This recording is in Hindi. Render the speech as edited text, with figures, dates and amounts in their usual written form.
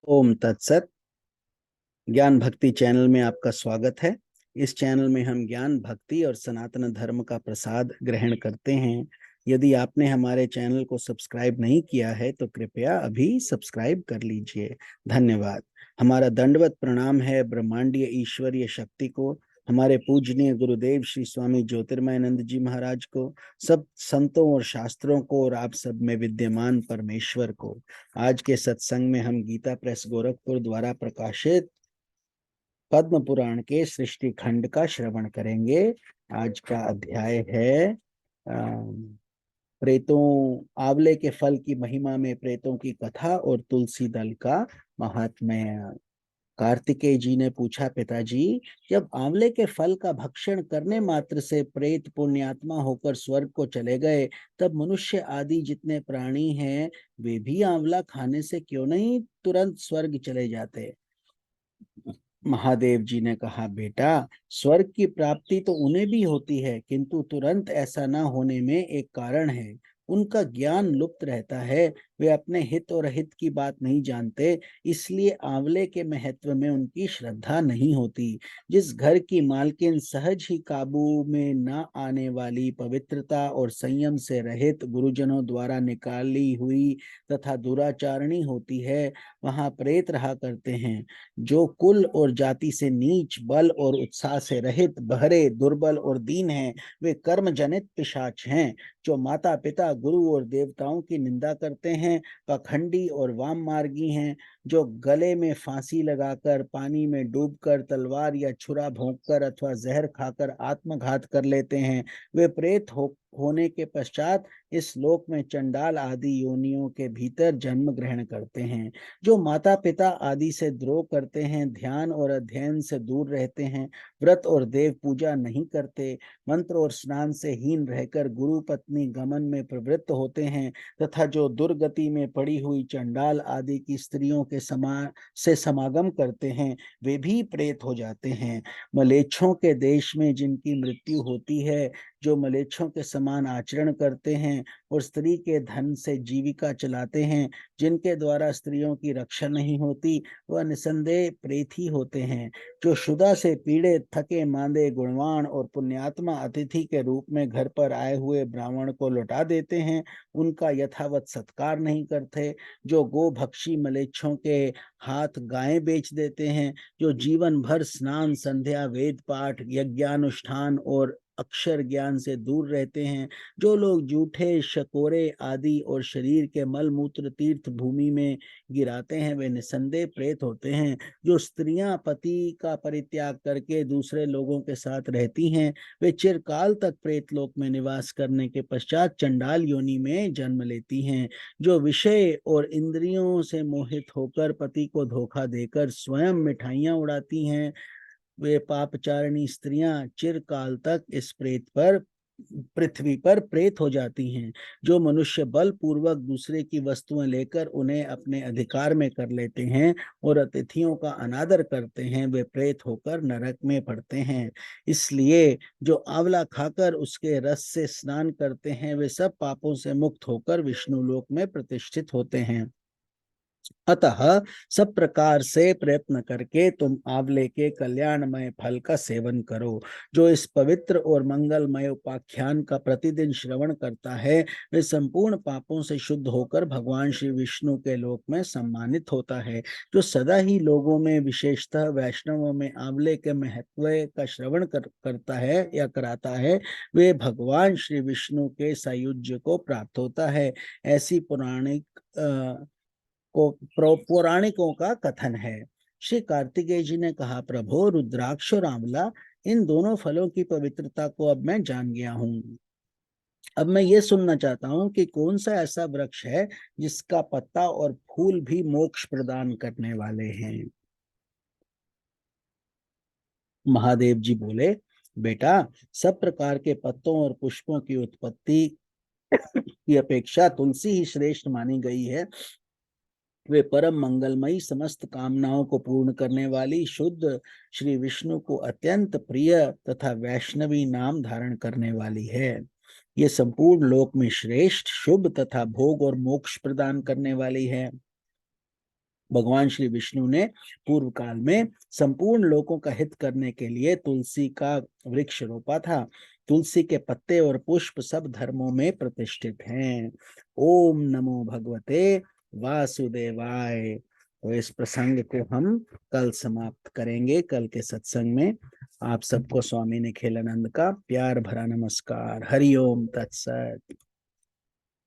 ओम तत्सत। ज्ञान भक्ति चैनल में आपका स्वागत है। इस चैनल में हम ज्ञान भक्ति और सनातन धर्म का प्रसाद ग्रहण करते हैं। यदि आपने हमारे चैनल को सब्सक्राइब नहीं किया है तो कृपया अभी सब्सक्राइब कर लीजिए। धन्यवाद। हमारा दंडवत प्रणाम है ब्रह्मांडीय ईश्वरीय शक्ति को, हमारे पूजनीय गुरुदेव श्री स्वामी ज्योतिर्मयानंद जी महाराज को, सब संतों और शास्त्रों को और आप सब में विद्यमान परमेश्वर को। आज के सत्संग में हम गीता प्रेस गोरखपुर द्वारा प्रकाशित पद्म पुराण के सृष्टि खंड का श्रवण करेंगे। आज का अध्याय है प्रेतों, आंवले के फल की महिमा में प्रेतों की कथा और तुलसी दल का महात्म्य। कार्तिकेय जी ने पूछा, पिताजी, जब आंवले के फल का भक्षण करने मात्र से प्रेत पुण्यात्मा होकर स्वर्ग को चले गए, तब मनुष्य आदि जितने प्राणी हैं वे भी आंवला खाने से क्यों नहीं तुरंत स्वर्ग चले जाते? महादेव जी ने कहा, बेटा, स्वर्ग की प्राप्ति तो उन्हें भी होती है, किंतु तुरंत ऐसा न होने में एक कारण है। उनका ज्ञान लुप्त रहता है, वे अपने हित और हित की बात नहीं जानते, इसलिए आंवले के महत्व में उनकी श्रद्धा नहीं होती। जिस घर की मालकिन सहज ही काबू में न आने वाली पवित्रता और संयम से रहित गुरुजनों द्वारा निकाली हुई तथा दुराचारणी होती है, वहां प्रेत रहा करते हैं। जो कुल और जाति से नीच, बल और उत्साह से रहित, बहरे, दुर्बल और दीन हैं, वे कर्म जनित पिशाच हैं। जो माता पिता, गुरु और देवताओं की निंदा करते हैं, पाखंडी और वाम मार्गी हैं। जो गले में फांसी लगाकर, पानी में डूबकर, तलवार या छुरा भोंककर अथवा जहर खाकर आत्मघात कर लेते हैं, वे प्रेत होने के पश्चात इस लोक में चंडाल आदि योनियों के भीतर जन्म ग्रहण करते हैं। जो माता पिता आदि से द्रोह करते हैं, ध्यान और अध्ययन से दूर रहते हैं, व्रत और देव पूजा नहीं करते, मंत्र और स्नान से हीन रहकर गुरु पत्नी गमन में प्रवृत्त होते हैं, तथा जो दुर्गति में पड़ी हुई चंडाल आदि की स्त्रियों के समागम करते हैं, वे भी प्रेत हो जाते हैं। मलेच्छों के देश में जिनकी मृत्यु होती है, जो मलेच्छों के समान आचरण करते हैं और स्त्री के धन से जीविका चलाते हैं, जिनके द्वारा स्त्रियों की रक्षा नहीं होती, वह निसंदेह प्रेत ही होते हैं। जो शुदा से पीड़ित, थके मांदे, गुणवान और पुण्यात्मा अतिथि के रूप में घर पर आए हुए ब्राह्मण को लौटा देते हैं, उनका यथावत सत्कार नहीं करते। जो गोभक्षी मलेच्छों के हाथ गायें बेच देते हैं, जो जीवन भर स्नान, संध्या, वेद पाठ, यज्ञानुष्ठान और अक्षर ज्ञान से दूर रहते हैं, जो लोग जूठे, शकोरे आदि और शरीर के मल मूत्र तीर्थ भूमि में गिराते हैं, वे निसंदेह प्रेत होते हैं। जो स्त्रियां पति का परित्याग करके दूसरे लोगों के साथ रहती हैं, वे चिरकाल तक प्रेतलोक में निवास करने के पश्चात चंडाल योनि में जन्म लेती हैं। जो विषय और इंद्रियों से मोहित होकर पति को धोखा देकर स्वयं मिठाइयां उड़ाती हैं, वे पापचारिणी स्त्रियां चिरकाल तक इस पृथ्वी पर प्रेत हो जाती हैं। जो मनुष्य बल पूर्वक दूसरे की वस्तुएं लेकर उन्हें अपने अधिकार में कर लेते हैं और अतिथियों का अनादर करते हैं, वे प्रेत होकर नरक में पड़ते हैं। इसलिए जो आंवला खाकर उसके रस से स्नान करते हैं, वे सब पापों से मुक्त होकर विष्णु लोक में प्रतिष्ठित होते हैं। अतः सब प्रकार से प्रयत्न करके तुम आंवले के कल्याणमय फल का सेवन करो। जो इस पवित्र और मंगलमय उपाख्यान का प्रतिदिन श्रवण करता है, वे संपूर्ण पापों से शुद्ध होकर भगवान श्री विष्णु के लोक में सम्मानित होता है। जो सदा ही लोगों में, विशेषतः वैष्णवों में, आंवले के महत्व का श्रवण करता है या कराता है, वे भगवान श्री विष्णु के सायुज्य को प्राप्त होता है। ऐसी पौराणिकों का कथन है। श्री कार्तिकेय जी ने कहा, प्रभु, रुद्राक्ष और आंवला, इन दोनों फलों की पवित्रता को अब मैं जान गया हूँ। अब मैं ये सुनना चाहता हूँ कि कौन सा ऐसा वृक्ष है जिसका पत्ता और फूल भी मोक्ष प्रदान करने वाले हैं। महादेव जी बोले, बेटा, सब प्रकार के पत्तों और पुष्पों की उत्पत्ति की अपेक्षा तुलसी ही श्रेष्ठ मानी गई है। वे परम मंगलमयी, समस्त कामनाओं को पूर्ण करने वाली, शुद्ध, श्री विष्णु को अत्यंत प्रिय तथा वैष्णवी नाम धारण करने वाली है। ये संपूर्ण लोक में श्रेष्ठ, शुभ तथा भोग और मोक्ष प्रदान करने वाली है। भगवान श्री विष्णु ने पूर्व काल में संपूर्ण लोगों का हित करने के लिए तुलसी का वृक्ष रोपा था। तुलसी के पत्ते और पुष्प सब धर्मों में प्रतिष्ठित हैं। ओम नमो भगवते वासुदेवाय। तो इस प्रसंग को हम कल समाप्त करेंगे, कल के सत्संग में। आप सबको स्वामी निखिलानंद का प्यार भरा नमस्कार। हरि ओम तत्सत।